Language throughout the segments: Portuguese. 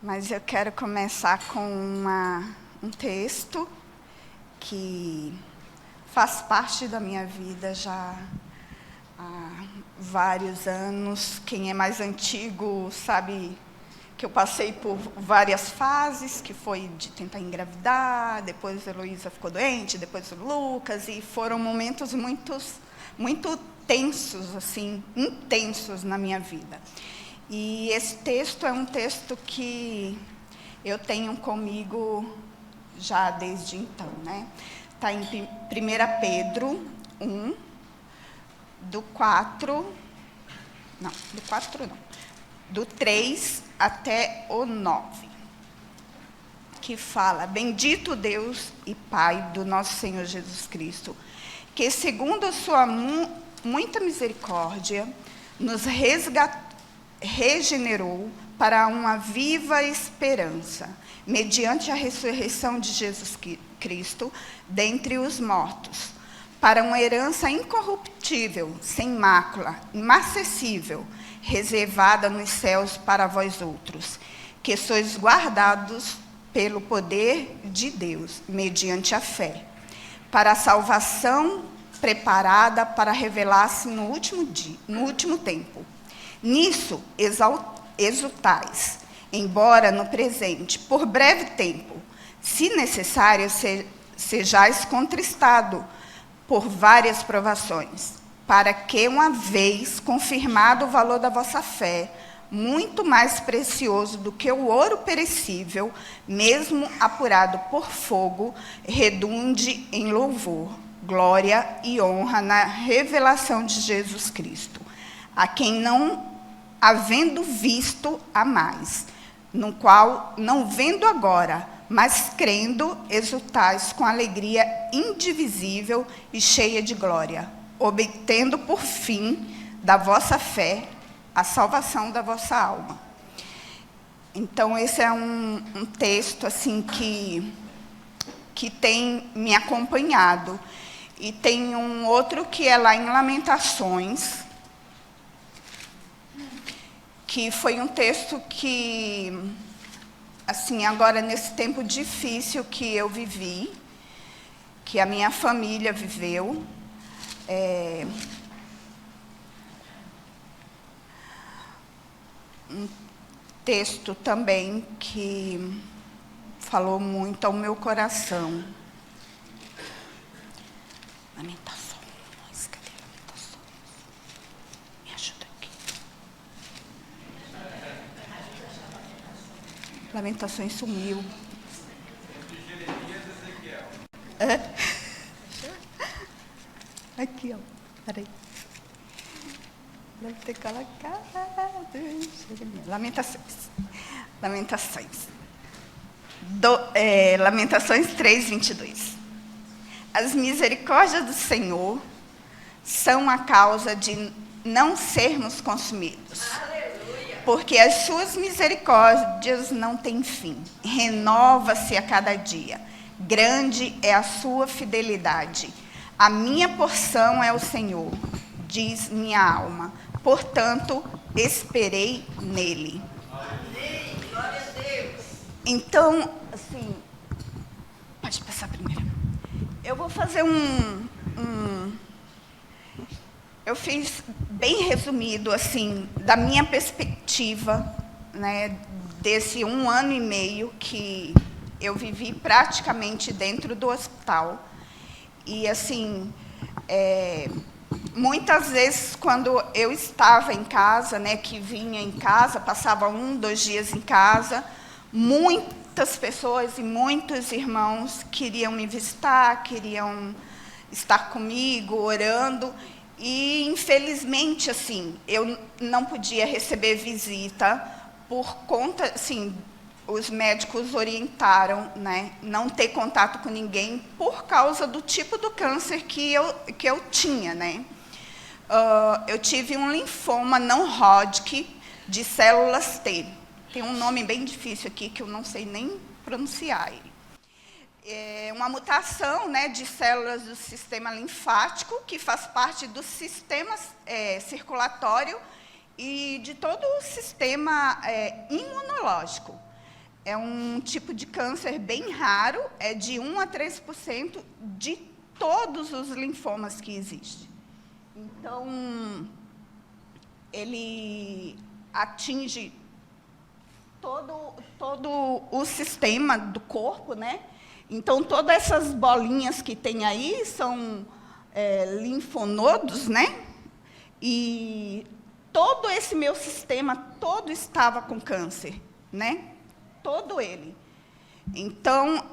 Mas eu quero começar com um texto que faz parte da minha vida já há vários anos. Quem é mais antigo sabe que eu passei por várias fases, que foi de tentar engravidar, depois a Heloísa ficou doente, depois o Lucas, e foram momentos muito tensos, assim, intensos na minha vida. E esse texto é um texto que eu tenho comigo já desde então, né? Está em 1 Pedro 1, do 3 até o 9, que fala: Bendito Deus e Pai do nosso Senhor Jesus Cristo, que segundo a sua muita misericórdia, nos regenerou para uma viva esperança, mediante a ressurreição de Jesus Cristo dentre os mortos, para uma herança incorruptível, sem mácula, imacessível, reservada nos céus para vós outros, que sois guardados pelo poder de Deus, mediante a fé, para a salvação preparada para revelar-se no último tempo. Nisso exultais, embora no presente, por breve tempo, se necessário, sejais contristado por várias provações, para que, uma vez confirmado o valor da vossa fé, muito mais precioso do que o ouro perecível, mesmo apurado por fogo, redunde em louvor, glória e honra na revelação de Jesus Cristo, a quem não havendo visto a mais, no qual, não vendo agora, mas crendo, exultais com alegria indivisível e cheia de glória, obtendo por fim da vossa fé a salvação da vossa alma. Então, esse é um texto assim que tem me acompanhado. E tem um outro que é lá em Lamentações, que foi um texto que, assim, agora nesse tempo difícil que eu vivi, que a minha família viveu, um texto também que falou muito ao meu coração. Lamentações, cadê Lamentações? Me ajuda aqui. Lamentações sumiu. Aqui, ó. Peraí. Deve ter colocado. Lamentações. Lamentações 3:22. As misericórdias do Senhor são a causa de não sermos consumidos. Aleluia. Porque as suas misericórdias não têm fim. Renova-se a cada dia. Grande é a sua fidelidade. A minha porção é o Senhor, diz minha alma. Portanto, esperei nele. Amém. Glória a Deus. Então, assim, pode passar primeiro. Eu vou fazer eu fiz bem resumido, assim, da minha perspectiva, né, desse 1 ano e meio que eu vivi praticamente dentro do hospital. E, assim, muitas vezes, quando eu estava em casa, né, que vinha em casa, passava 1, 2 dias em casa, muitas pessoas e muitos irmãos queriam me visitar, queriam estar comigo, orando, e, infelizmente, assim, eu não podia receber visita por conta, assim, os médicos orientaram, né, não ter contato com ninguém por causa do tipo do câncer que eu tinha, né. Eu tive um linfoma não Hodgkin de células T. Tem um nome bem difícil aqui que eu não sei nem pronunciar ele. É uma mutação, né, de células do sistema linfático, que faz parte do sistema circulatório e de todo o sistema imunológico. é um tipo de câncer bem raro, é de 1 a 3% de todos os linfomas que existem. Então, ele atinge todo o sistema do corpo, né? Então, todas essas bolinhas que tem aí são linfonodos, né? E todo esse meu sistema todo estava com câncer, né? Todo ele. Então,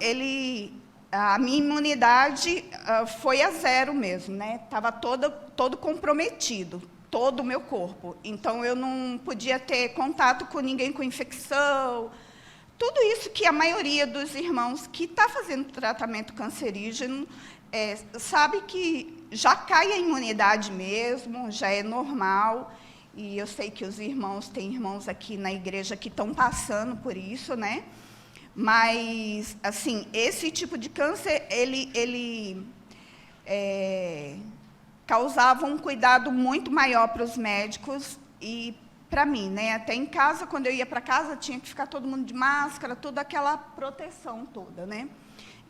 a minha imunidade foi a zero mesmo, né? Estava todo comprometido, todo o meu corpo. Então, eu não podia ter contato com ninguém com infecção. Tudo isso que a maioria dos irmãos que está fazendo tratamento cancerígeno sabe que já cai a imunidade mesmo, já é normal. E eu sei que tem irmãos aqui na igreja que estão passando por isso, né? Mas, assim, esse tipo de câncer, ele causava um cuidado muito maior para os médicos e para mim, né? Até em casa, quando eu ia para casa, tinha que ficar todo mundo de máscara, toda aquela proteção toda, né?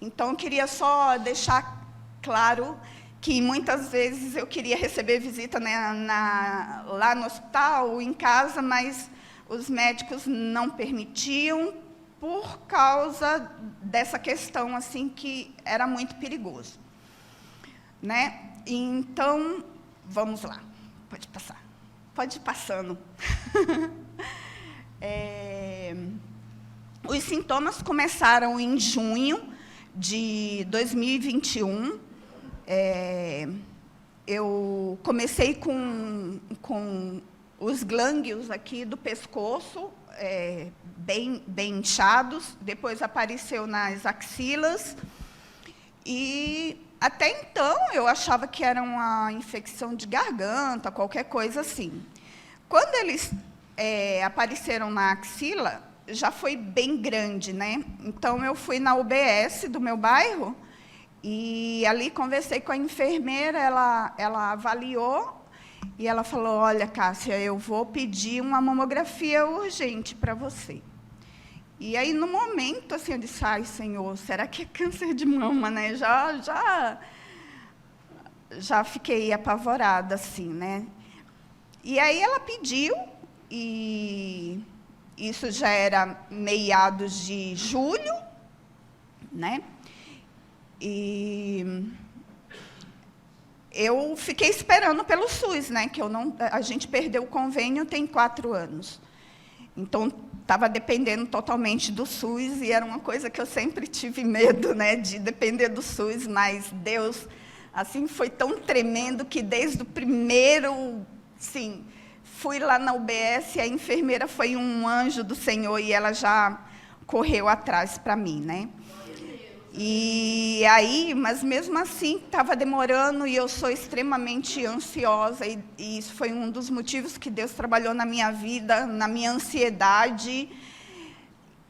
Então, eu queria só deixar claro que muitas vezes eu queria receber visita, né, lá no hospital ou em casa, mas os médicos não permitiam por causa dessa questão assim que era muito perigoso, né? Então, vamos lá. Pode passar. Pode ir passando. Os sintomas começaram em junho de 2021. Eu comecei com os glândulos aqui do pescoço, bem inchados, depois apareceu nas axilas, e até então eu achava que era uma infecção de garganta, qualquer coisa assim. Quando eles apareceram na axila, já foi bem grande, né? Então, eu fui na UBS do meu bairro, e ali conversei com a enfermeira, ela avaliou, e ela falou, olha, Cássia, eu vou pedir uma mamografia urgente para você. E aí, no momento, assim, eu disse, ai, Senhor, será que é câncer de mama, né? Já fiquei apavorada, assim, né? E aí ela pediu, e isso já era meados de julho, né? E eu fiquei esperando pelo SUS, né? Que a gente perdeu o convênio tem 4 anos. Então, estava dependendo totalmente do SUS, e era uma coisa que eu sempre tive medo, né? De depender do SUS, mas Deus, assim, foi tão tremendo que desde o primeiro, sim, fui lá na UBS, a enfermeira foi um anjo do Senhor, e ela já correu atrás para mim, né? E aí, mas mesmo assim, estava demorando, e eu sou extremamente ansiosa, e isso foi um dos motivos que Deus trabalhou na minha vida, na minha ansiedade.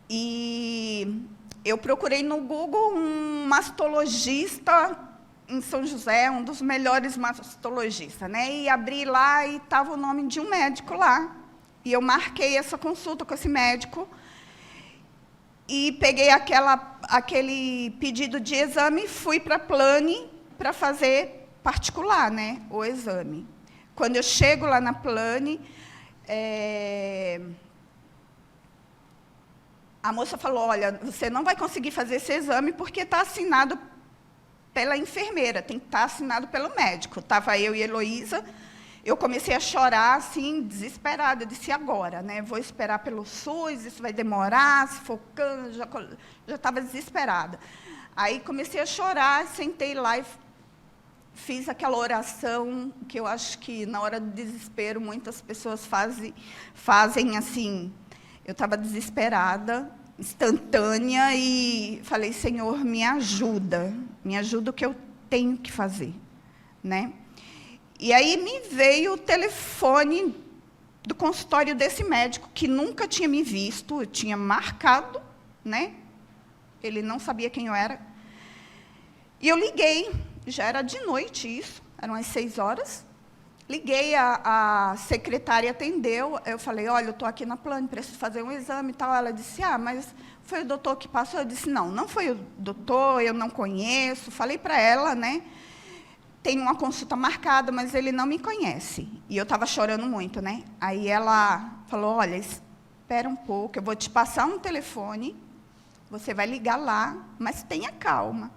E eu procurei no Google um mastologista em São José, um dos melhores mastologistas, né? E abri lá e estava o nome de um médico lá. E eu marquei essa consulta com esse médico, e peguei aquele pedido de exame e fui para a Plani para fazer particular, né, o exame. Quando eu chego lá na Plani, a moça falou, olha, você não vai conseguir fazer esse exame porque está assinado pela enfermeira, tem que estar assinado pelo médico. Estava eu e Heloísa. Eu comecei a chorar, assim, desesperada. Eu disse, agora, né? Vou esperar pelo SUS, isso vai demorar, se for câncer, já estava desesperada. Aí comecei a chorar, sentei lá e fiz aquela oração, que eu acho que, na hora do desespero, muitas pessoas fazem assim. Eu estava desesperada, instantânea, e falei, Senhor, me ajuda o que eu tenho que fazer, né? E aí me veio o telefone do consultório desse médico, que nunca tinha me visto, eu tinha marcado, né? Ele não sabia quem eu era. E eu liguei, já era de noite isso, eram as 6 horas. Liguei, a secretária atendeu, eu falei, olha, eu estou aqui na Plano, preciso fazer um exame e tal. Ela disse, mas foi o doutor que passou? Eu disse, não foi o doutor, eu não conheço. Falei para ela, né, tem uma consulta marcada, mas ele não me conhece. E eu estava chorando muito, né? Aí ela falou, olha, espera um pouco, eu vou te passar um telefone, você vai ligar lá, mas tenha calma.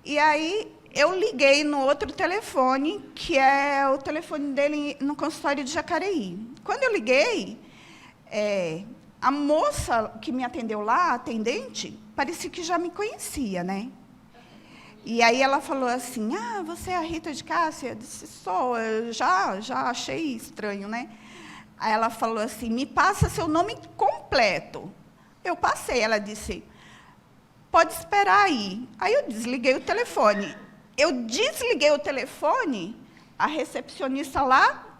E aí eu liguei no outro telefone, que é o telefone dele no consultório de Jacareí. Quando eu liguei, a moça que me atendeu lá, a atendente, parecia que já me conhecia, né? E aí ela falou assim, você é a Rita de Cássia? Eu disse, sou, eu já achei estranho, né? Aí ela falou assim, me passa seu nome completo. Eu passei, ela disse, pode esperar aí. Aí eu desliguei o telefone. Eu desliguei o telefone, a recepcionista lá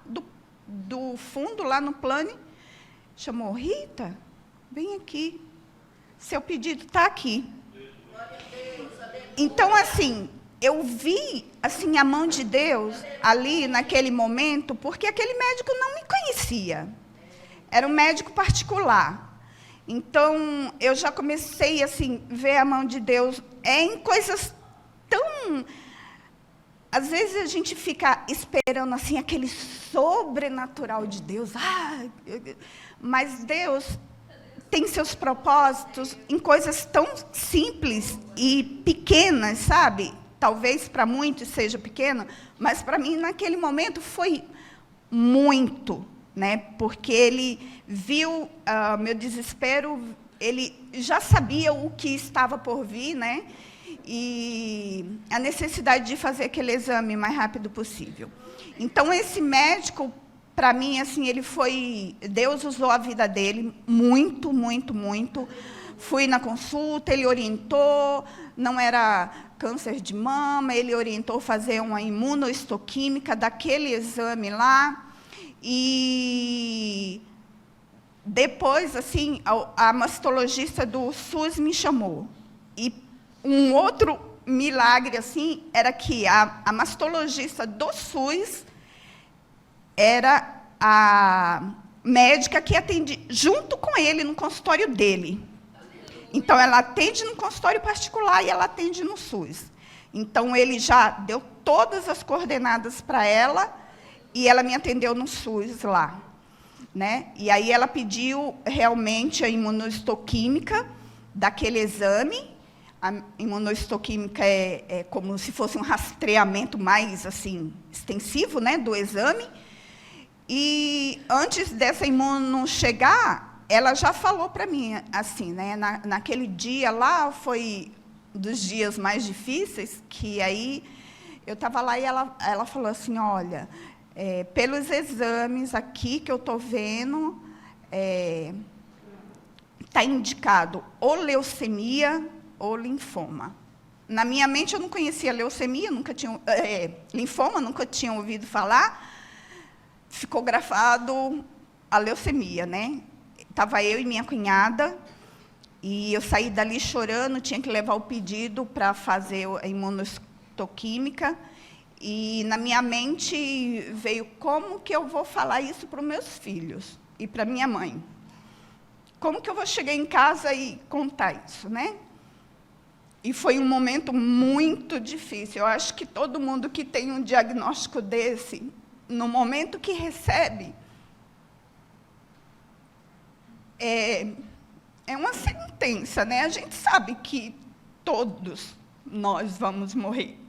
do fundo, lá no plano, chamou, Rita, vem aqui, seu pedido está aqui. Então, assim, eu vi assim, a mão de Deus ali, naquele momento, porque aquele médico não me conhecia. Era um médico particular. Então, eu já comecei assim, ver a mão de Deus em coisas tão... Às vezes a gente fica esperando assim, aquele sobrenatural de Deus. Mas Deus tem seus propósitos em coisas tão simples e pequenas, sabe? Talvez para muitos seja pequeno, mas para mim, naquele momento, foi muito, né? Porque ele viu meu desespero, ele já sabia o que estava por vir, né? E a necessidade de fazer aquele exame o mais rápido possível. Então, esse médico, para mim, assim, ele foi... Deus usou a vida dele muito, muito, muito. Fui na consulta, ele orientou, não era câncer de mama, ele orientou fazer uma imunohistoquímica daquele exame lá. E depois, assim, a mastologista do SUS me chamou. E um outro milagre, assim, era que a mastologista do SUS era a médica que atende junto com ele no consultório dele. Então, ela atende no consultório particular e ela atende no SUS. Então, ele já deu todas as coordenadas para ela e ela me atendeu no SUS lá, né? E aí ela pediu realmente a imunohistoquímica daquele exame. A imunohistoquímica é como se fosse um rastreamento mais assim, extensivo, né, do exame. E antes dessa imuno chegar, ela já falou para mim, assim, né, naquele dia lá, foi dos dias mais difíceis, que aí eu estava lá e ela falou assim, olha, pelos exames aqui que eu estou vendo, está indicado ou leucemia ou linfoma. Na minha mente, eu não conhecia leucemia, nunca tinha, linfoma, nunca tinha ouvido falar. Ficou grafado a leucemia, né? Estava eu e minha cunhada, e eu saí dali chorando, tinha que levar o pedido para fazer a imunohistoquímica, e na minha mente veio, como que eu vou falar isso para os meus filhos e para minha mãe? Como que eu vou chegar em casa e contar isso, né? E foi um momento muito difícil. Eu acho que todo mundo que tem um diagnóstico desse, no momento que recebe, é uma sentença, né? A gente sabe que todos nós vamos morrer.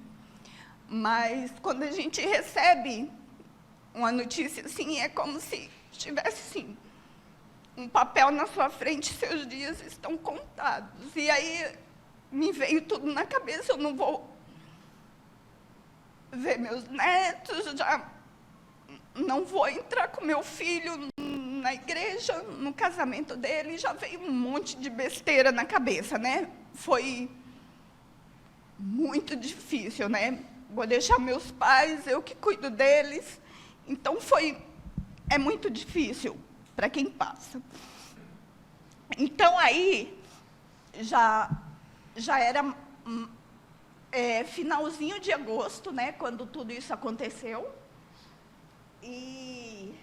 Mas, quando a gente recebe uma notícia assim, é como se tivesse assim, um papel na sua frente, seus dias estão contados. E aí me veio tudo na cabeça, eu não vou ver meus netos, já não vou entrar com meu filho na igreja, no casamento dele, já veio um monte de besteira na cabeça, né? Foi muito difícil, né? Vou deixar meus pais, eu que cuido deles. Então, é muito difícil para quem passa. Então, aí, já era finalzinho de agosto, né, quando tudo isso aconteceu. E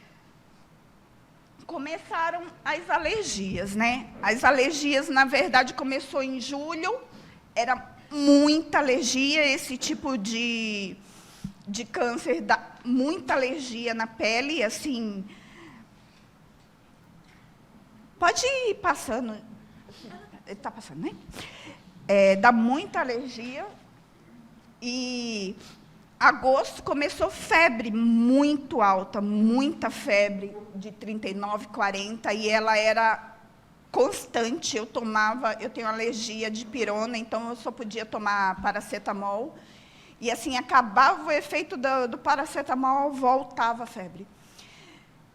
começaram as alergias, né? As alergias, na verdade, começou em julho, era muita alergia, esse tipo de câncer dá muita alergia na pele, assim. Pode ir passando. Está passando, né? Dá muita alergia. E agosto começou febre muito alta, muita febre, de 39, 40, e ela era constante. Eu tenho alergia de pirona, então eu só podia tomar paracetamol. E assim, acabava o efeito do paracetamol, voltava a febre.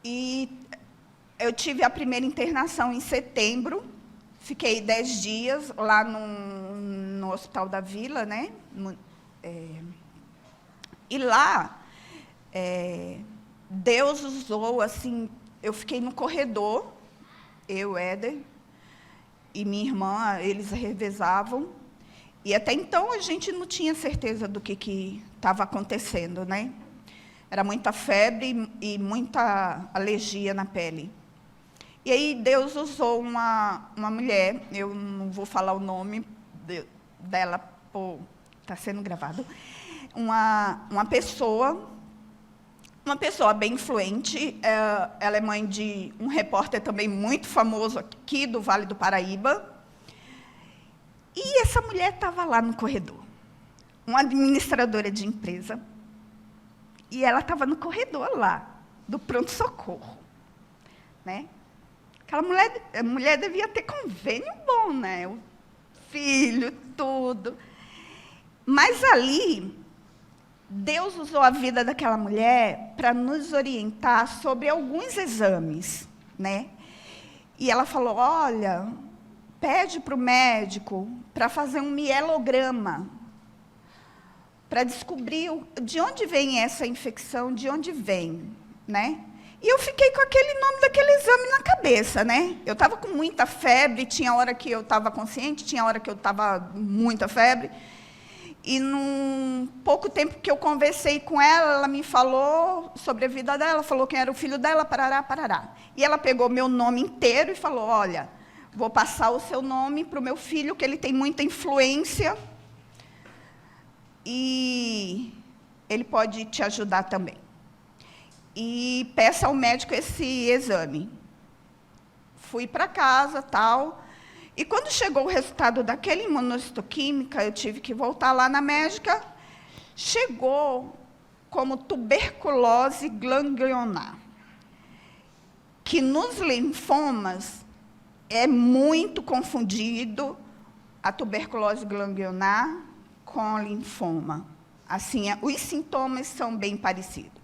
E eu tive a primeira internação em setembro, fiquei 10 dias lá no Hospital da Vila, né? E lá, Deus usou, assim, eu fiquei no corredor, eu, Éder, e minha irmã, eles revezavam, e até então a gente não tinha certeza do que estava acontecendo, né? Era muita febre e muita alergia na pele. E aí Deus usou uma mulher, eu não vou falar o nome dela, está sendo gravado, uma pessoa bem influente, ela é mãe de um repórter também muito famoso aqui do Vale do Paraíba, e essa mulher estava lá no corredor, uma administradora de empresa, e ela estava no corredor lá, do pronto-socorro, né? Aquela mulher devia ter convênio bom, né? O filho, tudo. Mas ali, Deus usou a vida daquela mulher para nos orientar sobre alguns exames, né? E ela falou, olha, pede para o médico para fazer um mielograma, para descobrir de onde vem essa infecção, de onde vem, né? E eu fiquei com aquele nome daquele exame na cabeça, né? Eu estava com muita febre, tinha hora que eu estava consciente, tinha hora que eu estava muita febre. E, num pouco tempo que eu conversei com ela, ela me falou sobre a vida dela, falou quem era o filho dela, parará, parará. E ela pegou meu nome inteiro e falou, olha, vou passar o seu nome para o meu filho, que ele tem muita influência, e ele pode te ajudar também. E peça ao médico esse exame. Fui para casa, tal, e quando chegou o resultado daquela imunohistoquímica, eu tive que voltar lá na médica, chegou como tuberculose ganglionar, que nos linfomas é muito confundido a tuberculose ganglionar com linfoma. Assim, os sintomas são bem parecidos.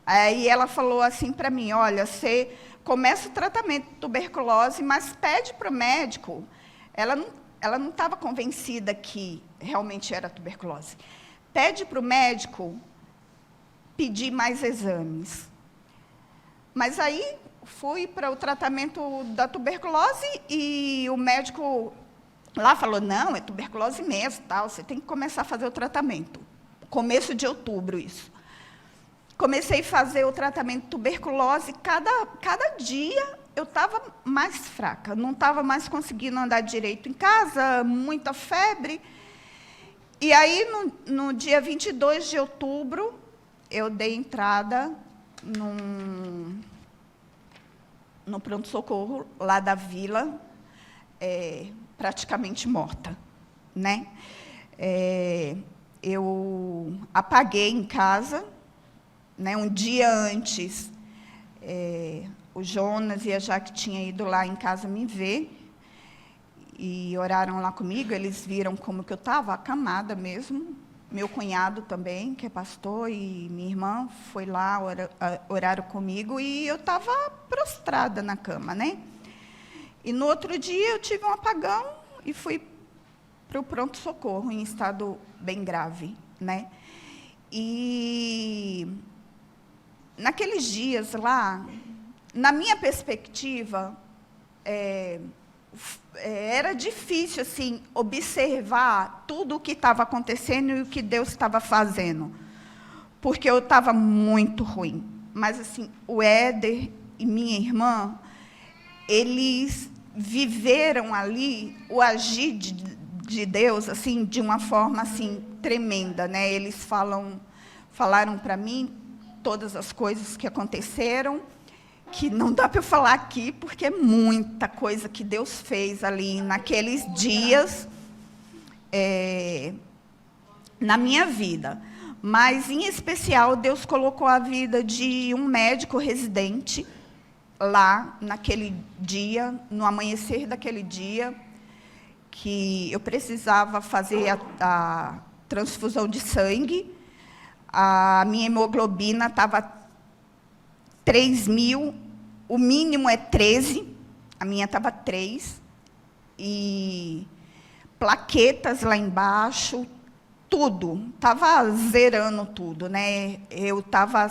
Aí ela falou assim para mim, olha, você começa o tratamento de tuberculose, mas pede para o médico. Ela não estava convencida que realmente era tuberculose. Pede para o médico pedir mais exames. Mas aí fui para o tratamento da tuberculose e o médico lá falou, não, é tuberculose mesmo, tal, você tem que começar a fazer o tratamento. Começo de outubro, isso. Comecei a fazer o tratamento de tuberculose, cada dia eu estava mais fraca, não estava mais conseguindo andar direito em casa, muita febre. E aí, no dia 22 de outubro, eu dei entrada no pronto-socorro, lá da Vila, praticamente morta, né? Eu apaguei em casa, né, um dia antes, o Jonas e a Jaque tinham ido lá em casa me ver, e oraram lá comigo, eles viram como que eu estava, acamada mesmo. Meu cunhado também, que é pastor, e minha irmã foi lá, oraram comigo, e eu estava prostrada na cama, né? E no outro dia eu tive um apagão e fui para o pronto-socorro, em estado bem grave, né? E naqueles dias lá, na minha perspectiva, era difícil assim, observar tudo o que estava acontecendo e o que Deus estava fazendo, porque eu estava muito ruim. mas assim, o Éder e minha irmã, eles viveram ali o agir de Deus, assim, de uma forma assim tremenda, né? Eles falaram para mim todas as coisas que aconteceram, que não dá para eu falar aqui, porque é muita coisa que Deus fez ali naqueles dias na minha vida. Mas, em especial, Deus colocou a vida de um médico residente lá, naquele dia, no amanhecer daquele dia, que eu precisava fazer a transfusão de sangue. A minha hemoglobina estava 3.000, o mínimo é 13, a minha estava 3, e plaquetas lá embaixo, tudo, estava zerando tudo, né? Eu estava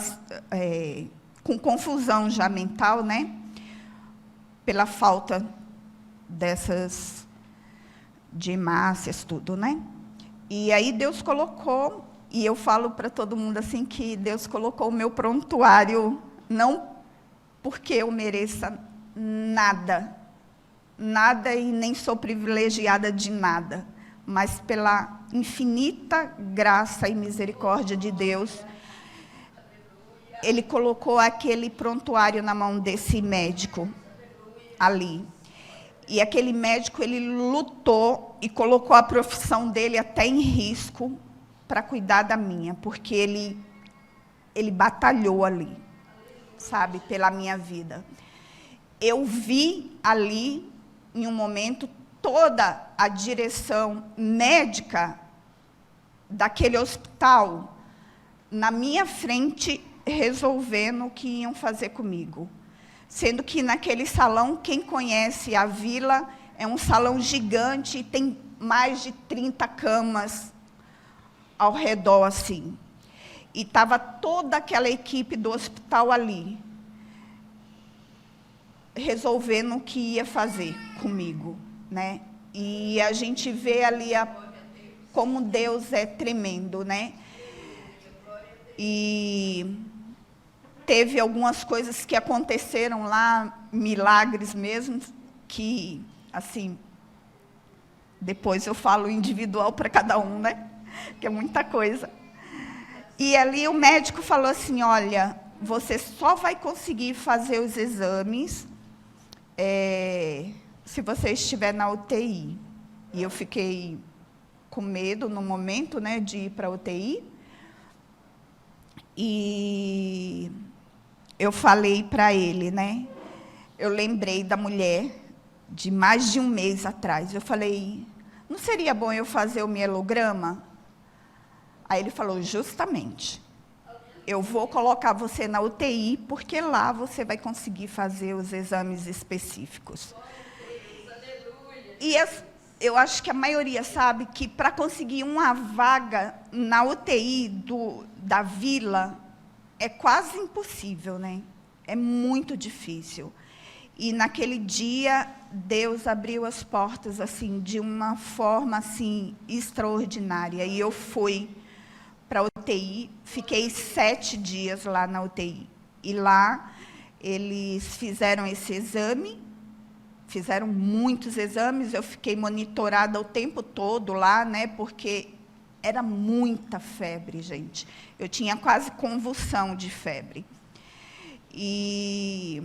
com confusão já mental, né? Pela falta dessas de hemácias, tudo, né? E aí Deus colocou, e eu falo para todo mundo assim, que Deus colocou o meu prontuário, não porque eu mereça nada, nada e nem sou privilegiada de nada, mas pela infinita graça e misericórdia de Deus, Ele colocou aquele prontuário na mão desse médico ali. E aquele médico, ele lutou e colocou a profissão dele até em risco para cuidar da minha, porque ele batalhou ali, sabe, pela minha vida. Eu vi ali, em um momento, toda a direção médica daquele hospital na minha frente, resolvendo o que iam fazer comigo. Sendo que naquele salão, quem conhece a vila, é um salão gigante e tem mais de 30 camas ao redor, assim. E estava toda aquela equipe do hospital ali, resolvendo o que ia fazer comigo, né? E a gente vê ali como Deus é tremendo, né? E teve algumas coisas que aconteceram lá, milagres mesmo, que, assim, depois eu falo individual para cada um, né? Que é muita coisa. E ali o médico falou assim, olha, você só vai conseguir fazer os exames se você estiver na UTI. E eu fiquei com medo no momento, né, de ir para a UTI. E eu falei para ele, né? Eu lembrei da mulher de mais de um mês atrás. Eu falei, não seria bom eu fazer o mielograma? Aí ele falou, justamente, eu vou colocar você na UTI, porque lá você vai conseguir fazer os exames específicos. E eu acho que a maioria sabe que para conseguir uma vaga na UTI da vila é quase impossível, né? É muito difícil. E naquele dia Deus abriu as portas assim de uma forma assim extraordinária. E eu fui para a UTI, fiquei 7 dias lá na UTI. E lá eles fizeram esse exame, fizeram muitos exames, eu fiquei monitorada o tempo todo lá, né, porque era muita febre, gente. Eu tinha quase convulsão de febre. E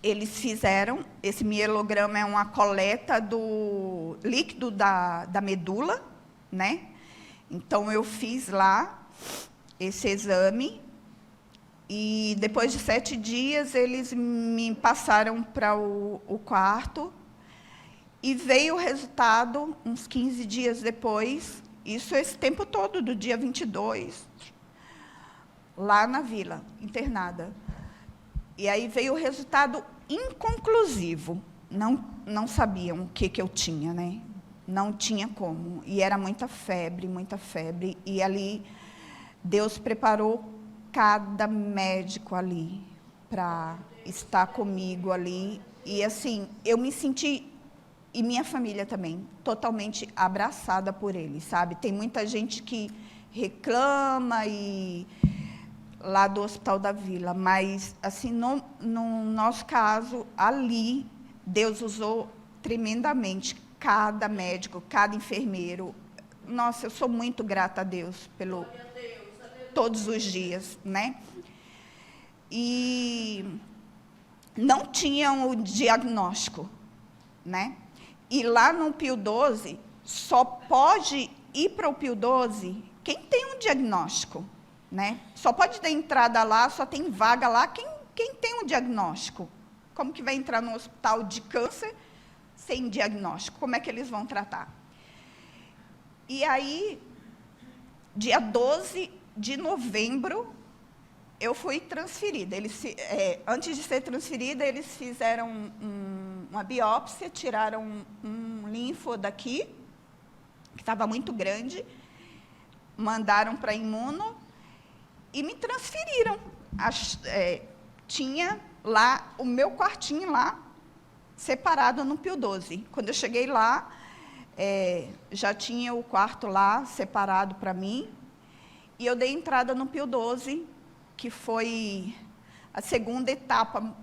eles fizeram, esse mielograma é uma coleta do líquido da medula, né? Então, eu fiz lá esse exame, e depois de 7 dias, eles me passaram para o quarto, e veio o resultado, uns 15 dias depois, isso esse tempo todo, do dia 22, lá na vila, internada. E aí veio o resultado inconclusivo, não sabiam o que eu tinha, né? Não tinha como, e era muita febre, e ali Deus preparou cada médico ali para estar comigo ali, e assim, eu me senti, e minha família também, totalmente abraçada por ele, sabe? Tem muita gente que reclama e lá do Hospital da Vila, mas, assim, no nosso caso, ali, Deus usou tremendamente cada médico, cada enfermeiro. Nossa, eu sou muito grata a Deus pelo todos os dias, né? E não tinham o diagnóstico, né? E lá no Pio 12, só pode ir para o Pio 12 quem tem um diagnóstico, né? Só pode dar entrada lá, só tem vaga lá quem tem um diagnóstico. Como que vai entrar no hospital de câncer sem diagnóstico? Como é que eles vão tratar? E aí, dia 12 de novembro, eu fui transferida. Antes de ser transferida, eles fizeram uma biópsia, tiraram um linfo daqui, que estava muito grande, mandaram para a imuno e me transferiram. Tinha lá o meu quartinho lá, separado no Pio 12. Quando eu cheguei lá, já tinha o quarto lá separado para mim, e eu dei entrada no Pio 12, que foi a segunda etapa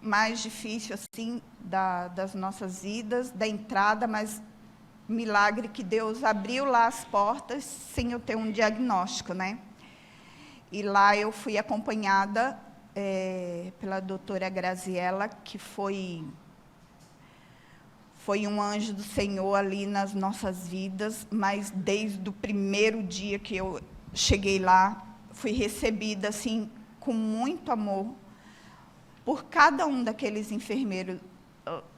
mais difícil assim das nossas vidas, da entrada, mas milagre que Deus abriu lá as portas sem eu ter um diagnóstico, né? E lá eu fui acompanhada pela doutora Graziella, que foi um anjo do Senhor ali nas nossas vidas, mas desde o primeiro dia que eu cheguei lá, fui recebida assim com muito amor por cada um daqueles enfermeiros.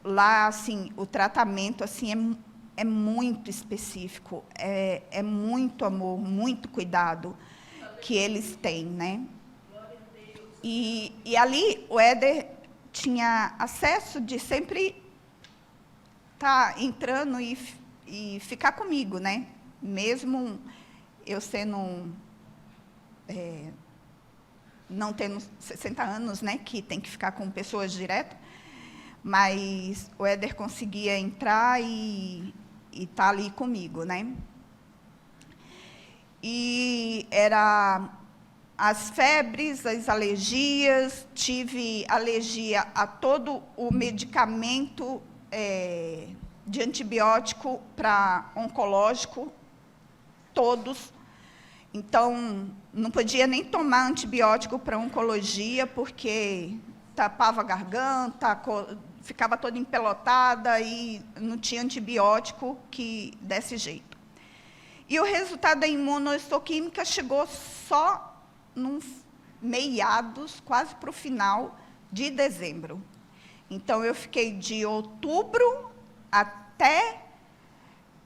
Lá, assim, o tratamento assim é muito específico, é muito amor, muito cuidado que eles têm, né? E ali o Éder tinha acesso de sempre estar entrando e ficar comigo, né? Mesmo eu sendo não tendo 60 anos, né, que tem que ficar com pessoas direto, mas o Éder conseguia entrar e estar ali comigo, né? E era as febres, as alergias, tive alergia a todo o medicamento de antibiótico para oncológico, todos. Então, não podia nem tomar antibiótico para oncologia, porque tapava a garganta, ficava toda empelotada e não tinha antibiótico que desse jeito. E o resultado da imunohistoquímica chegou só meados, quase para o final de dezembro. Então, eu fiquei de outubro até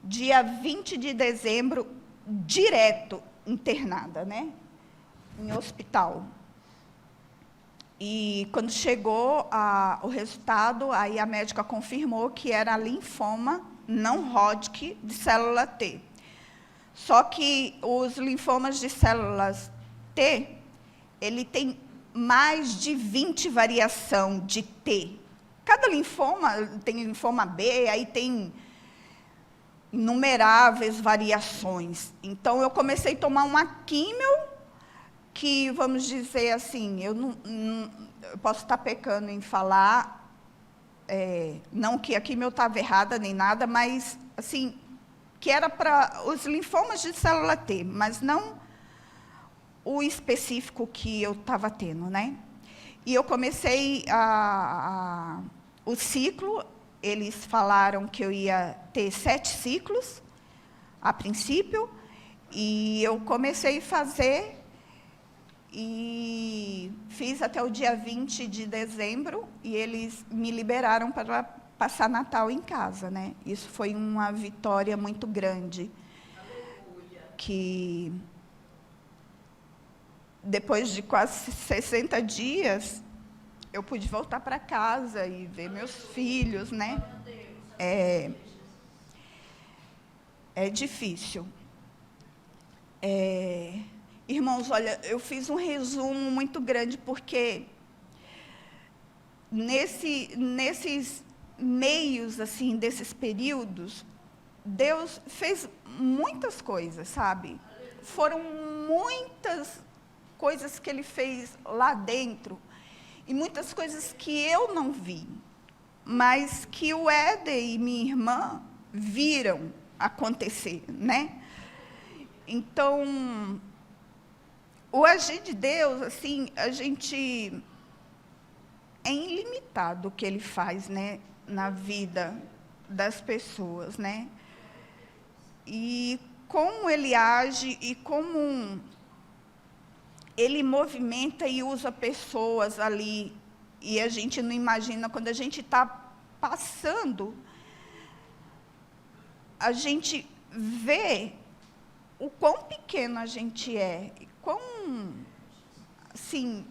dia 20 de dezembro, direto internada, né, em hospital. E quando chegou o resultado, aí a médica confirmou que era linfoma não Hodgkin de célula T. Só que os linfomas de células T, ele tem mais de 20 variação de T. Cada linfoma tem linfoma B, aí tem inumeráveis variações. Então, eu comecei a tomar uma químio que, vamos dizer assim, eu posso estar pecando em falar, não que a químio estava errada nem nada, mas, assim, que era para os linfomas de célula T, mas não o específico que eu estava tendo, né? E eu comecei o ciclo. Eles falaram que eu ia ter 7 ciclos, a princípio, e eu comecei a fazer, e fiz até o dia 20 de dezembro, e eles me liberaram para passar Natal em casa, né? Isso foi uma vitória muito grande. Aleluia. Que, depois de quase 60 dias... eu pude voltar para casa e ver meus filhos, né? É difícil. Irmãos, olha, eu fiz um resumo muito grande, porque nesses meios, assim, desses períodos, Deus fez muitas coisas, sabe? Foram muitas coisas que ele fez lá dentro, e muitas coisas que eu não vi, mas que o Éder e minha irmã viram acontecer, né? Então, o agir de Deus, assim, a gente é ilimitado o que ele faz, né, na vida das pessoas, né? E como ele age e como ele movimenta e usa pessoas ali, e a gente não imagina, quando a gente está passando, a gente vê o quão pequeno a gente é, e quão, assim,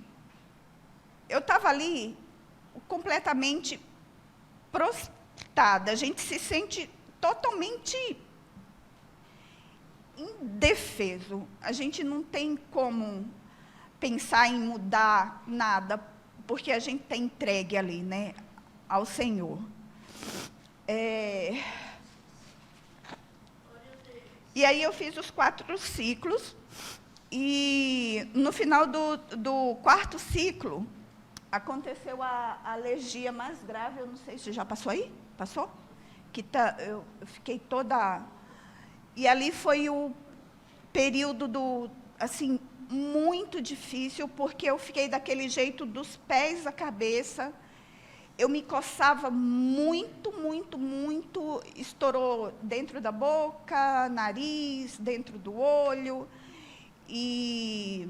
eu estava ali completamente prostrada, a gente se sente totalmente indefeso, a gente não tem como pensar em mudar nada, porque a gente está entregue ali, né, ao Senhor. E aí eu fiz os 4 ciclos, e no final do 4º ciclo, aconteceu a alergia mais grave, eu não sei se já passou aí? Passou? Eu fiquei toda... E ali foi o período assim, muito difícil, porque eu fiquei daquele jeito dos pés à cabeça, eu me coçava muito, muito, muito, estourou dentro da boca, nariz, dentro do olho, e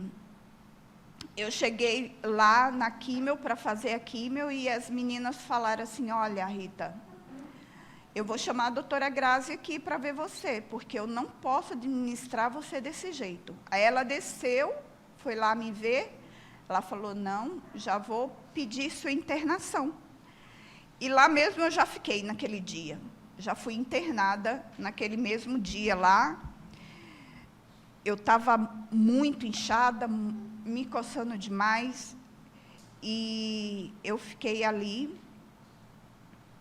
eu cheguei lá na químio, para fazer a químio, e as meninas falaram assim, olha, Rita, eu vou chamar a doutora Grazi aqui para ver você, porque eu não posso administrar você desse jeito. Aí ela desceu, foi lá me ver, ela falou, não, já vou pedir sua internação. E lá mesmo eu já fiquei naquele dia, já fui internada naquele mesmo dia lá. Eu estava muito inchada, me coçando demais, e eu fiquei ali.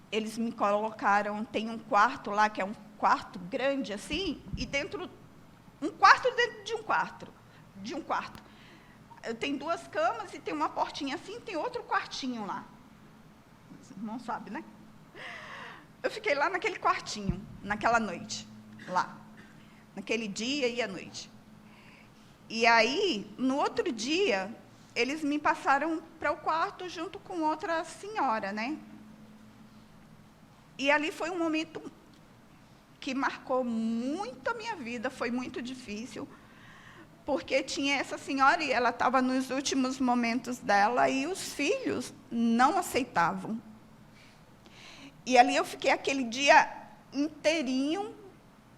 Eles me colocaram, tem um quarto lá, que é um quarto grande assim, e um quarto dentro de um quarto. Tem 2 camas e tem uma portinha assim, tem outro quartinho lá. Não sabe, né? Eu fiquei lá naquele quartinho, naquela noite, lá. Naquele dia e à noite. E aí, no outro dia, eles me passaram para o quarto junto com outra senhora, né? E ali foi um momento que marcou muito a minha vida, foi muito difícil, porque tinha essa senhora e ela estava nos últimos momentos dela e os filhos não aceitavam. E ali eu fiquei aquele dia inteirinho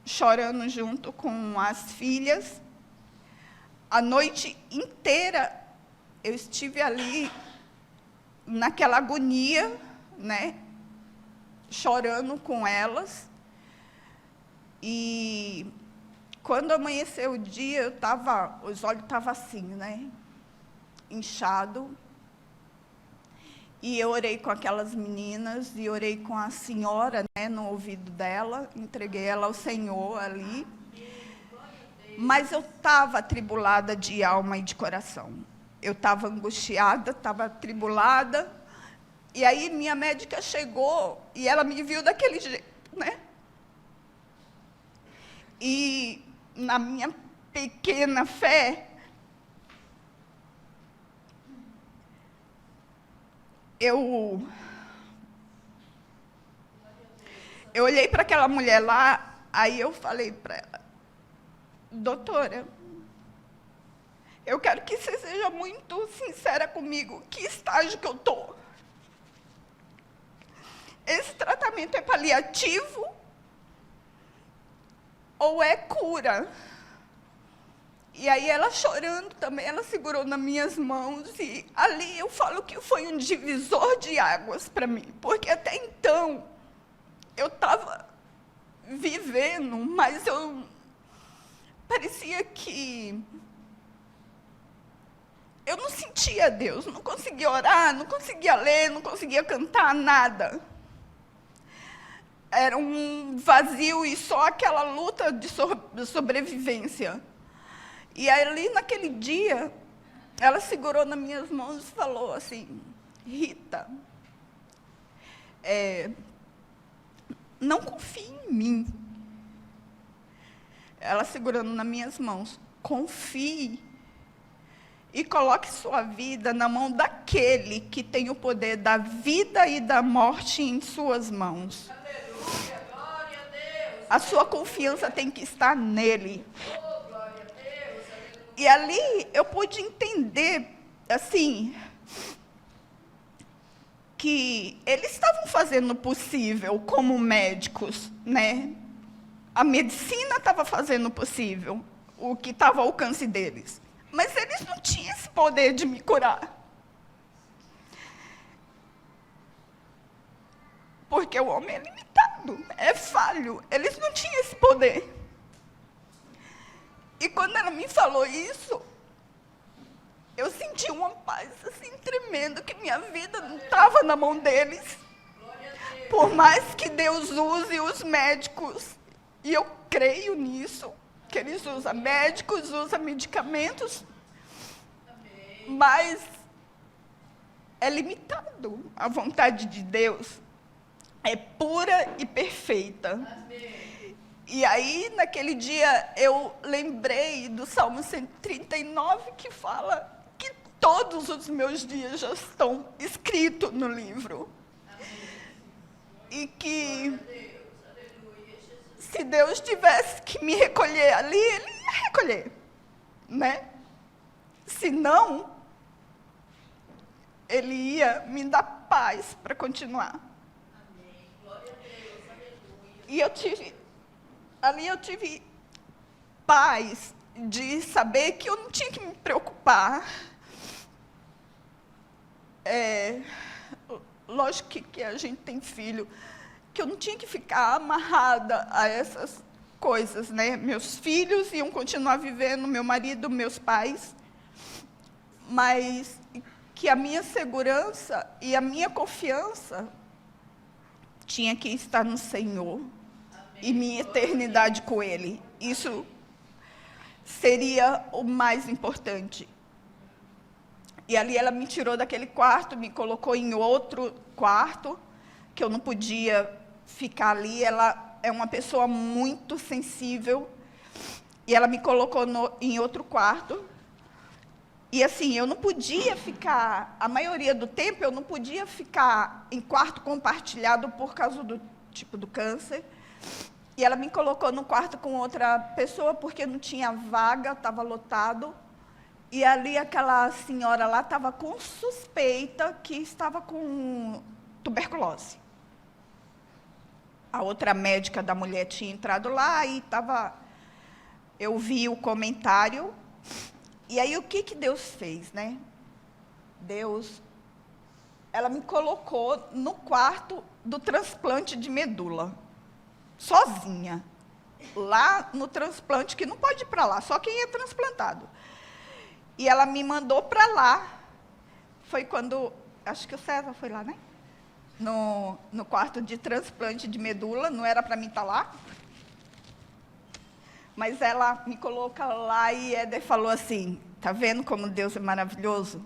chorando junto com as filhas. A noite inteira eu estive ali naquela agonia, né? Chorando com elas, e quando amanheceu o dia, os olhos estavam assim, né, inchado, e eu orei com aquelas meninas, e orei com a senhora, né, no ouvido dela, entreguei ela ao Senhor ali, mas eu estava atribulada de alma e de coração, eu estava angustiada, estava atribulada. E aí minha médica chegou e ela me viu daquele jeito, né? E na minha pequena fé, eu olhei para aquela mulher lá, aí eu falei para ela, doutora, eu quero que você seja muito sincera comigo, que estágio que eu estou? Esse tratamento é paliativo ou é cura? E aí ela chorando também, ela segurou nas minhas mãos, e ali eu falo que foi um divisor de águas para mim, porque até então eu estava vivendo, mas parecia que eu não sentia Deus, não conseguia orar, não conseguia ler, não conseguia cantar, nada. Era um vazio e só aquela luta de sobrevivência. E ali, naquele dia, ela segurou nas minhas mãos e falou assim: Rita, não confie em mim. Ela segurando nas minhas mãos: confie e coloque sua vida na mão daquele que tem o poder da vida e da morte em suas mãos. Aleluia, glória a Deus. A sua confiança tem que estar nele. Oh, glória a Deus, aleluia. E ali eu pude entender, assim, que eles estavam fazendo o possível como médicos, né? A medicina estava fazendo o possível, o que estava ao alcance deles. Mas eles não tinham esse poder de me curar. Porque o homem é limitado, é falho. Eles não tinham esse poder. E quando ela me falou isso, eu senti uma paz assim tremenda, que minha vida não estava na mão deles. Por mais que Deus use os médicos, e eu creio nisso, que eles usam médicos, usam medicamentos, mas é limitado. A vontade de Deus é pura e perfeita. E aí, naquele dia, eu lembrei do Salmo 139, que fala que todos os meus dias já estão escritos no livro. E que, se Deus tivesse que me recolher ali, Ele ia recolher, né? Se não, Ele ia me dar paz para continuar. E ali eu tive paz de saber que eu não tinha que me preocupar. Lógico que a gente tem filho, que eu não tinha que ficar amarrada a essas coisas, né? Meus filhos iam continuar vivendo, meu marido, meus pais, mas que a minha segurança e a minha confiança tinha que estar no Senhor. E minha eternidade com Ele. Isso seria o mais importante. E ali ela me tirou daquele quarto, me colocou em outro quarto, que eu não podia ficar ali. Ela é uma pessoa muito sensível. E ela me colocou em outro quarto. E assim, eu não podia ficar, a maioria do tempo, eu não podia ficar em quarto compartilhado por causa do tipo do câncer. E ela me colocou no quarto com outra pessoa, porque não tinha vaga, estava lotado. E ali aquela senhora lá estava com suspeita que estava com tuberculose. A outra médica da mulher tinha entrado lá e estava... Eu vi o comentário. E aí o que Deus fez, né? Ela me colocou no quarto do transplante de medula. Sozinha, lá no transplante, que não pode ir para lá, só quem é transplantado. E ela me mandou para lá. Foi quando, acho que o César foi lá, né? No quarto de transplante de medula, não era para mim estar lá. Mas ela me coloca lá e Éder falou assim: tá vendo como Deus é maravilhoso?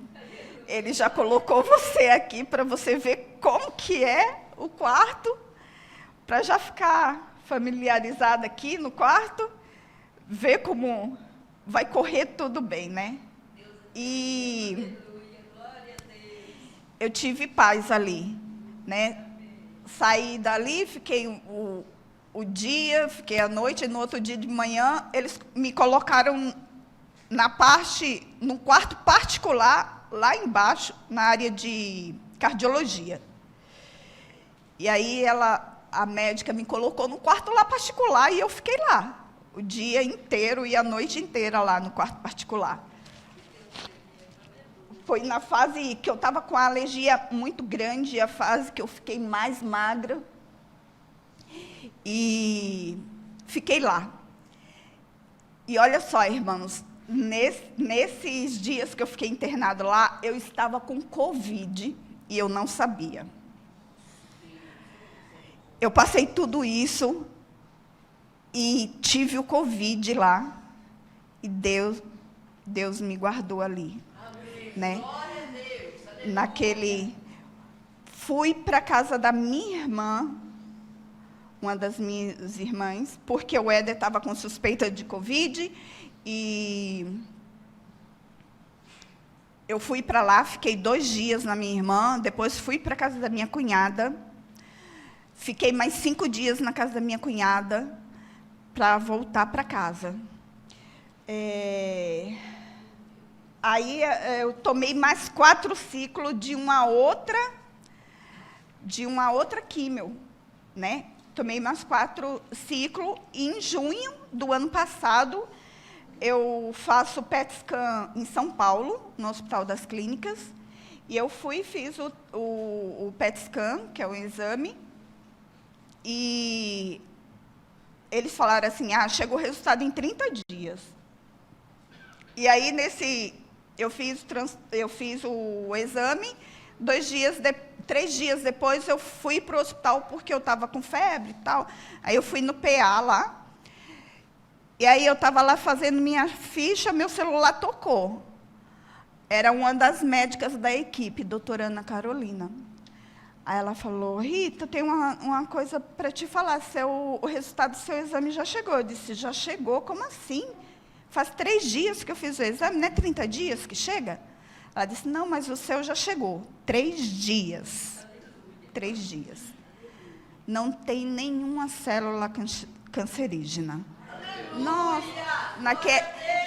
Ele já colocou você aqui para você ver como que é o quarto, para já ficar familiarizada aqui no quarto, ver como vai correr tudo bem, né? E eu tive paz ali, né? Saí dali, fiquei o dia, fiquei a noite, e no outro dia de manhã, eles me colocaram num quarto particular, lá embaixo, na área de cardiologia. E aí a médica me colocou no quarto lá particular e eu fiquei lá o dia inteiro e a noite inteira lá no quarto particular. Foi na fase que eu estava com a alergia muito grande, a fase que eu fiquei mais magra. E fiquei lá. E olha só, irmãos, nesses dias que eu fiquei internado lá, eu estava com Covid e eu não sabia. Eu passei tudo isso e tive o Covid lá. E Deus me guardou ali. Amém. né? Glória a Deus. Aleluia. Naquele... Fui para a casa da minha irmã, uma das minhas irmãs, porque o Éder estava com suspeita de Covid, e eu fui para lá, fiquei 2 dias na minha irmã, depois fui para a casa da minha cunhada, fiquei mais 5 dias na casa da minha cunhada, para voltar para casa. Aí eu tomei mais 4 ciclos de uma outra químio, né? Tomei mais 4 ciclos, e em junho do ano passado, eu faço PET scan em São Paulo, no Hospital das Clínicas, e eu fui e fiz o PET scan, que é o exame, e eles falaram assim, chegou o resultado em 30 dias. E aí, eu fiz o exame, 3 dias depois, eu fui para o hospital, porque eu estava com febre e tal. Aí, eu fui no PA lá, e aí eu estava lá fazendo minha ficha, meu celular tocou. Era uma das médicas da equipe, doutora Ana Carolina. Aí ela falou, Rita, tem uma coisa para te falar, o resultado do seu exame já chegou. Eu disse, já chegou? Como assim? Faz 3 dias que eu fiz o exame, não é 30 dias que chega? Ela disse, não, mas o seu já chegou. 3 dias. 3 dias. Não tem nenhuma célula cancerígena. Nossa,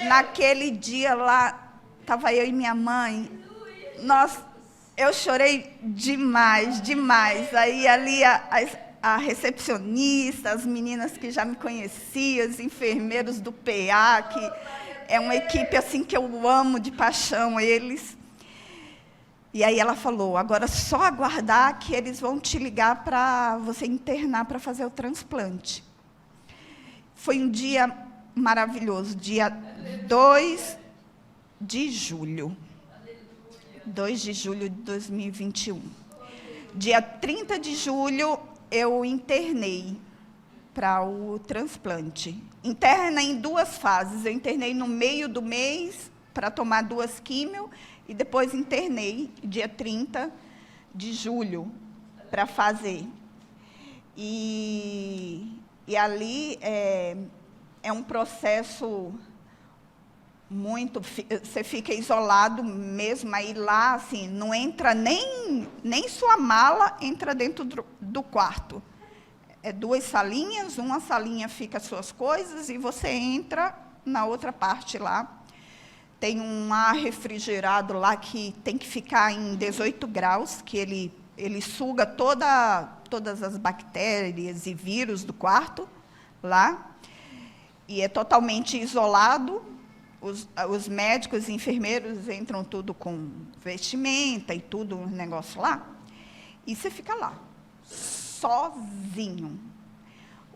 naquele dia lá, estava eu e minha mãe. Nossa, eu chorei demais, demais. Aí ali a recepcionista, as meninas que já me conheciam, os enfermeiros do PA, que é uma equipe assim que eu amo de paixão eles. E aí ela falou, agora só aguardar que eles vão te ligar para você internar para fazer o transplante. Foi um dia maravilhoso, dia 2 de julho. 2 de julho de 2021. Dia 30 de julho, eu internei para o transplante. Interna em 2 fases. Eu internei no meio do mês para tomar 2 químio e depois internei dia 30 de julho para fazer. E ali é um processo muito... Você fica isolado mesmo, aí lá, assim, não entra nem sua mala entra dentro do quarto. É 2 salinhas, uma salinha fica as suas coisas e você entra na outra parte lá. Tem um ar refrigerado lá que tem que ficar em 18 graus, que ele suga todas as bactérias e vírus do quarto lá. E é totalmente isolado. Os médicos e enfermeiros entram tudo com vestimenta e tudo, um negócio lá. E você fica lá, sozinho.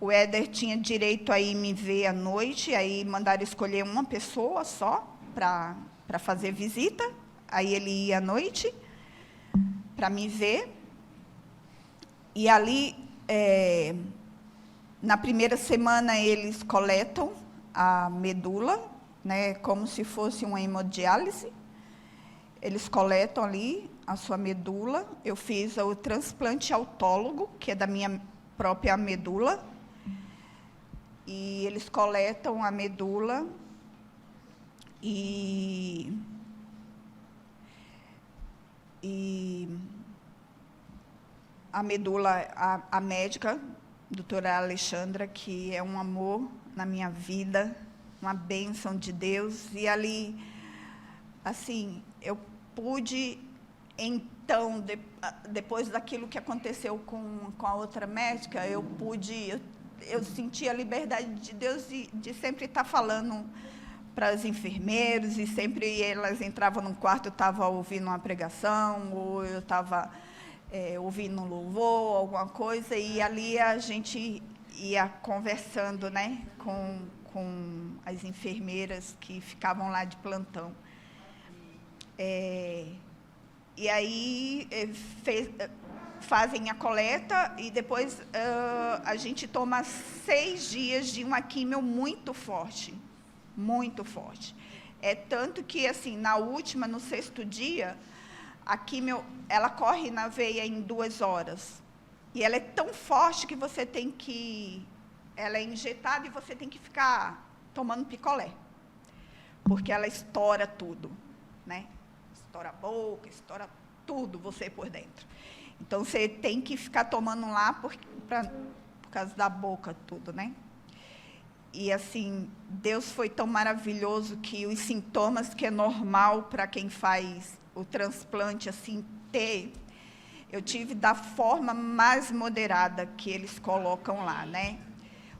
O Éder tinha direito a ir me ver à noite, aí mandaram escolher uma pessoa só para fazer visita. Aí ele ia à noite para me ver. E ali, na primeira semana, eles coletam a medula, né, como se fosse uma hemodiálise. Eles coletam ali a sua medula. Eu fiz o transplante autólogo, que é da minha própria medula. E eles coletam a medula e a medula, a médica, doutora Alexandra, que é um amor na minha vida, uma bênção de Deus. E ali, assim, eu pude, então, depois daquilo que aconteceu com a outra médica, eu senti a liberdade de Deus de sempre estar falando para os enfermeiros, e sempre elas entravam num quarto, eu estava ouvindo uma pregação, ou eu estava ouvindo um louvor, alguma coisa, e ali a gente ia conversando, né, com as enfermeiras que ficavam lá de plantão. E aí fazem a coleta e depois a gente toma 6 dias de uma químio muito forte, muito forte. É tanto que, assim, no 6º dia, a químio, ela corre na veia em 2 horas. E ela é tão forte que você tem que... Ela é injetada e você tem que ficar tomando picolé. Porque ela estoura tudo, né? Estoura a boca, estoura tudo você por dentro. Então, você tem que ficar tomando lá por causa da boca, tudo, né? E, assim, Deus foi tão maravilhoso que os sintomas que é normal para quem faz o transplante, assim, eu tive da forma mais moderada que eles colocam lá, né?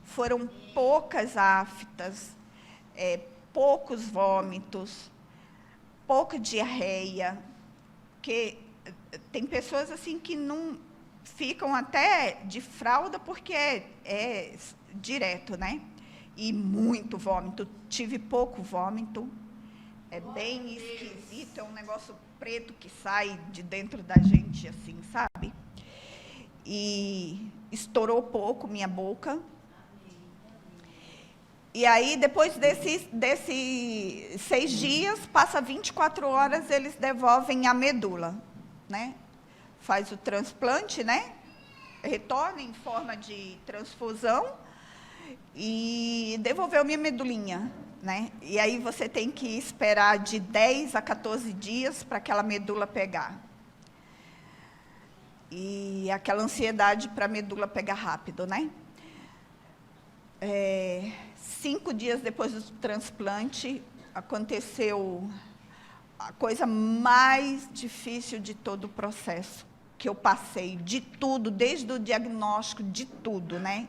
Foram poucas aftas, poucos vômitos, pouca diarreia, que tem pessoas assim que não ficam até de fralda porque é direto, né? E muito vômito. Tive pouco vômito. É bem esquisito, é um negócio preto que sai de dentro da gente, assim, sabe? E estourou pouco minha boca. E aí, depois desses 6 dias, passa 24 horas, eles devolvem a medula, né? Faz o transplante, né? Retorna em forma de transfusão e devolveu minha medulinha, né? E aí você tem que esperar de 10 a 14 dias para aquela medula pegar. E aquela ansiedade para a medula pegar rápido, né? 5 dias depois do transplante, aconteceu a coisa mais difícil de todo o processo, que eu passei, de tudo, desde o diagnóstico, de tudo, né?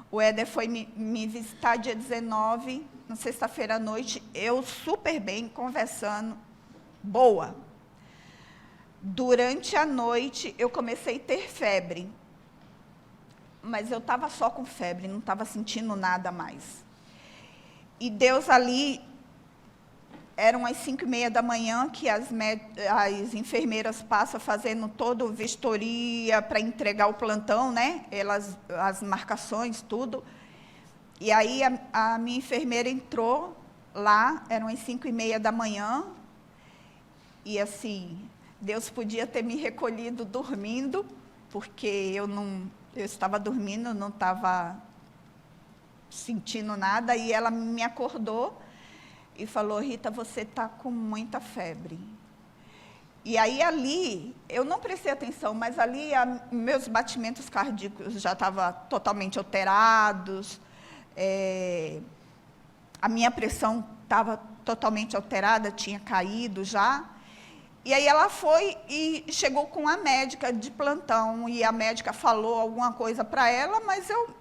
O Éder foi me visitar dia 19, na sexta-feira à noite, eu super bem, conversando, boa. Durante a noite, eu comecei a ter febre. Mas eu estava só com febre, não estava sentindo nada mais. E Deus ali, eram as 5h30 da manhã, que as enfermeiras passam fazendo toda a vistoria para entregar o plantão, né? As marcações, tudo. E aí a minha enfermeira entrou lá, eram as 5h30 da manhã, e assim, Deus podia ter me recolhido dormindo, porque eu estava dormindo, não estava sentindo nada, e ela me acordou e falou: Rita, você está com muita febre. E aí ali, eu não prestei atenção, mas ali meus batimentos cardíacos já estavam totalmente alterados, a minha pressão estava totalmente alterada, tinha caído já. E aí ela foi e chegou com a médica de plantão, e a médica falou alguma coisa para ela, mas eu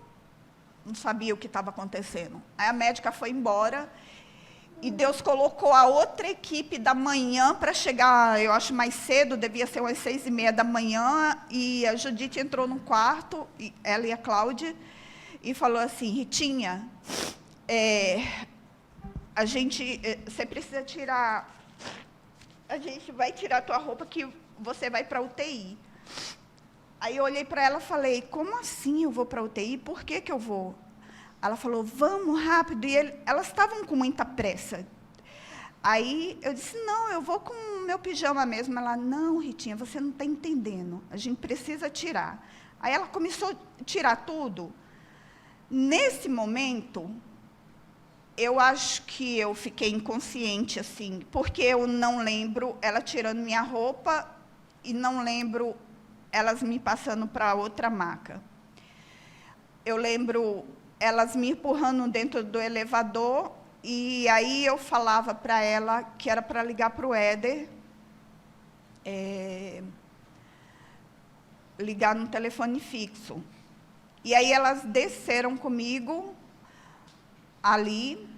não sabia o que estava acontecendo. Aí a médica foi embora, e Deus colocou a outra equipe da manhã para chegar, eu acho, mais cedo, devia ser umas 6h30 da manhã, e a Judite entrou no quarto, ela e a Cláudia, e falou assim: Ritinha, você precisa tirar... A gente vai tirar a tua roupa que você vai para a UTI. Aí eu olhei para ela e falei: como assim eu vou para a UTI? Por que eu vou? Ela falou: vamos rápido. E elas estavam com muita pressa. Aí eu disse: não, eu vou com o meu pijama mesmo. Ela: não, Ritinha, você não está entendendo. A gente precisa tirar. Aí ela começou a tirar tudo. Nesse momento, eu acho que eu fiquei inconsciente, assim, porque eu não lembro ela tirando minha roupa e não lembro elas me passando para outra maca. Eu lembro elas me empurrando dentro do elevador, e aí eu falava para ela que era para ligar para o Éder, ligar no telefone fixo. E aí elas desceram comigo ali,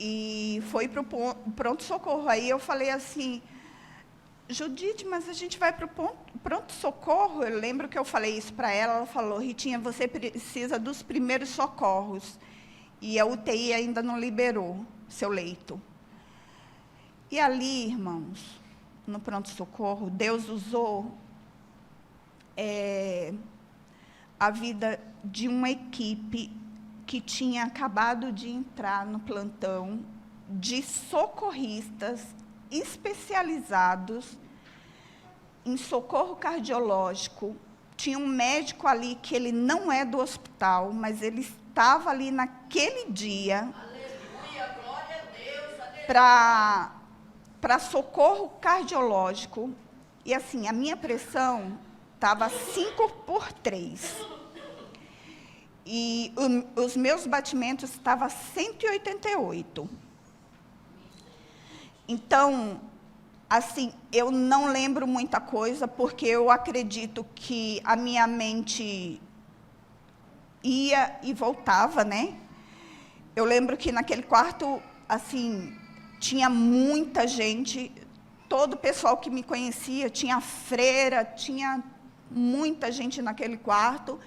e foi para o pronto-socorro. Aí eu falei assim: Judite, mas a gente vai para o pronto-socorro? Eu lembro que eu falei isso para ela. Ela falou: Ritinha, você precisa dos primeiros socorros. E a UTI ainda não liberou seu leito. E ali, irmãos, no pronto-socorro, Deus usou a vida de uma equipe que tinha acabado de entrar no plantão de socorristas especializados em socorro cardiológico. Tinha um médico ali que ele não é do hospital, mas ele estava ali naquele dia para socorro cardiológico. E assim, a minha pressão estava 5/3. E os meus batimentos estavam 188. Então, assim, eu não lembro muita coisa, porque eu acredito que a minha mente ia e voltava, né? Eu lembro que naquele quarto, assim, tinha muita gente, todo o pessoal que me conhecia, tinha freira, tinha muita gente naquele quarto,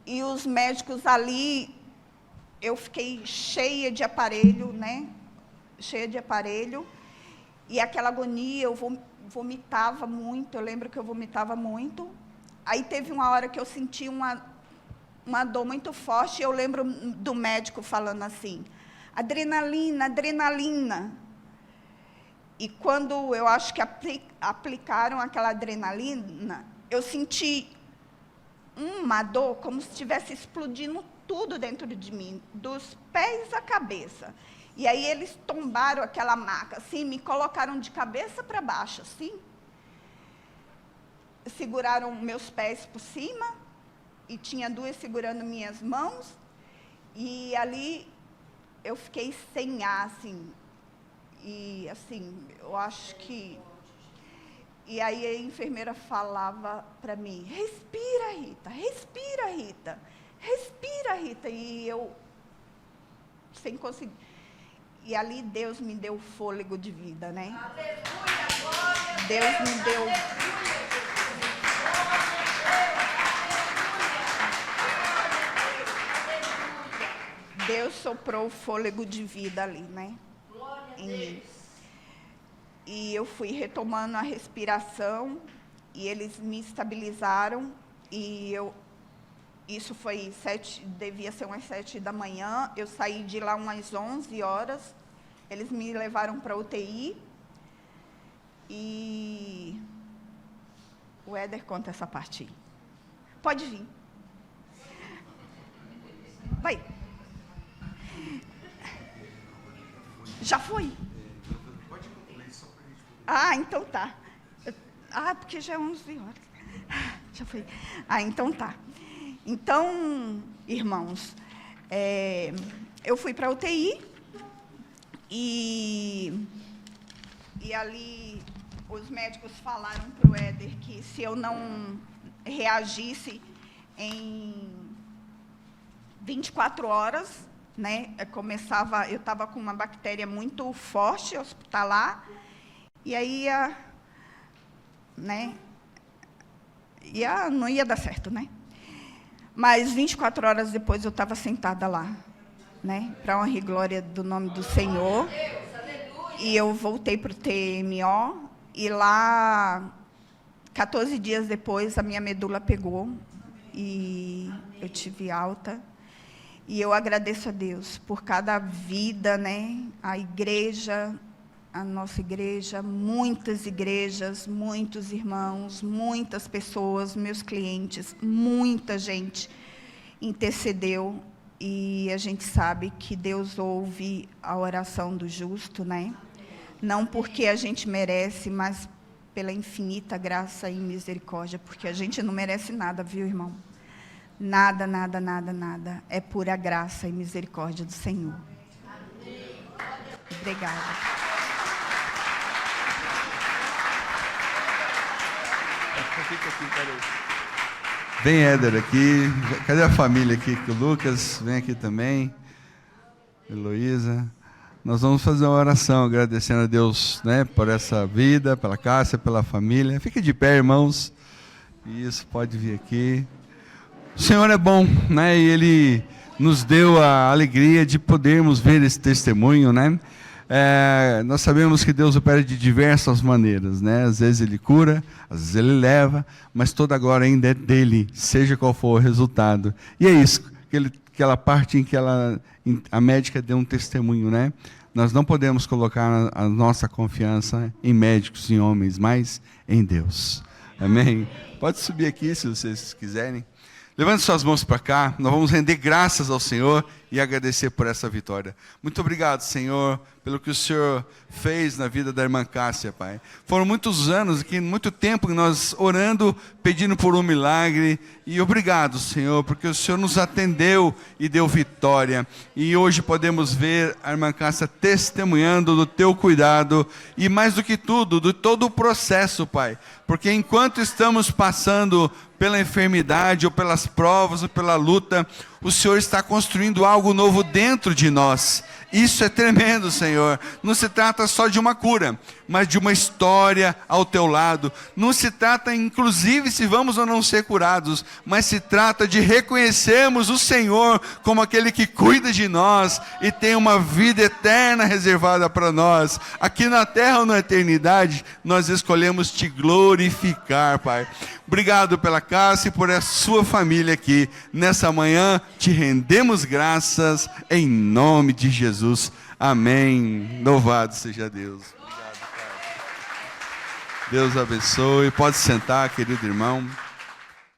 e os médicos ali, eu fiquei cheia de aparelho, né? Cheia de aparelho, e aquela agonia, eu vomitava muito, eu lembro que eu vomitava muito. Aí teve uma hora que eu senti uma dor muito forte, e eu lembro do médico falando assim, adrenalina, adrenalina. E quando eu acho que aplicaram aquela adrenalina, eu senti uma dor como se estivesse explodindo tudo dentro de mim, dos pés à cabeça. E aí eles tombaram aquela maca, assim, me colocaram de cabeça para baixo, assim. Seguraram meus pés por cima, e tinha duas segurando minhas mãos. E ali eu fiquei sem ar, assim. E, assim, eu acho que... E aí a enfermeira falava para mim, respira, Rita, respira, Rita, respira, Rita. E eu, sem conseguir... E ali Deus me deu fôlego de vida, né? Deus me deu... Deus soprou o fôlego de vida ali, né? Em mim. E eu fui retomando a respiração, e eles me estabilizaram, e isso foi devia ser umas 7 da manhã, eu saí de lá umas 11 horas, eles me levaram para a UTI, e o Éder conta essa parte aí. Pode vir. Vai. Já foi? Ah, então tá. Ah, porque já é 11 horas. Já foi. Ah, então tá. Então, irmãos, eu fui para a UTI, e ali os médicos falaram para o Éder que se eu não reagisse em 24 horas, né, eu estava com uma bactéria muito forte hospitalar, e aí não ia dar certo, né? Mas 24 horas depois eu estava sentada lá, né? Para honra e glória do nome do Senhor. E eu voltei para o TMO, e lá, 14 dias depois, a minha medula pegou, e eu tive alta. E eu agradeço a Deus por cada vida, né? A igreja, a nossa igreja, muitas igrejas, muitos irmãos, muitas pessoas, meus clientes, muita gente intercedeu, e a gente sabe que Deus ouve a oração do justo, né? Não porque a gente merece, mas pela infinita graça e misericórdia, porque a gente não merece nada, viu, irmão? Nada, nada, nada, nada. É pura graça e misericórdia do Senhor. Obrigada. Vem, Éder, aqui. Cadê a família aqui? O Lucas, vem aqui também. Heloísa. Nós vamos fazer uma oração agradecendo a Deus, né, por essa vida, pela Cássia, pela família. Fique de pé, irmãos. Isso, pode vir aqui. O Senhor é bom, né? E Ele nos deu a alegria de podermos ver esse testemunho, né? Nós sabemos que Deus opera de diversas maneiras, né? Às vezes Ele cura, às vezes Ele leva, mas toda a glória ainda é dEle, seja qual for o resultado. E é isso, aquela parte em que a médica deu um testemunho, né? nós não podemos colocar a nossa confiança em médicos, em homens, mas em Deus. Amém? Pode subir aqui se vocês quiserem. Levante suas mãos para cá, nós vamos render graças ao Senhor e agradecer por essa vitória. Muito obrigado, Senhor, pelo que o Senhor fez na vida da irmã Cássia, Pai. Foram muitos anos, muito tempo que nós orando, pedindo por um milagre. E obrigado, Senhor, porque o Senhor nos atendeu e deu vitória. E hoje podemos ver a irmã Cássia testemunhando do teu cuidado. E mais do que tudo, de todo o processo, Pai. Porque enquanto estamos passando pela enfermidade, ou pelas provas, ou pela luta, o Senhor está construindo algo novo dentro de nós. Isso é tremendo, Senhor. Não se trata só de uma cura, mas de uma história ao teu lado. Não se trata, inclusive, se vamos ou não ser curados, mas se trata de reconhecermos o Senhor como aquele que cuida de nós e tem uma vida eterna reservada para nós. Aqui na terra ou na eternidade, nós escolhemos te glorificar, Pai. Obrigado pela Cássia e por a sua família aqui. Nessa manhã, te rendemos graças em nome de Jesus. Amém. Louvado seja Deus. Obrigado, Pai. Deus abençoe. Pode sentar, querido irmão.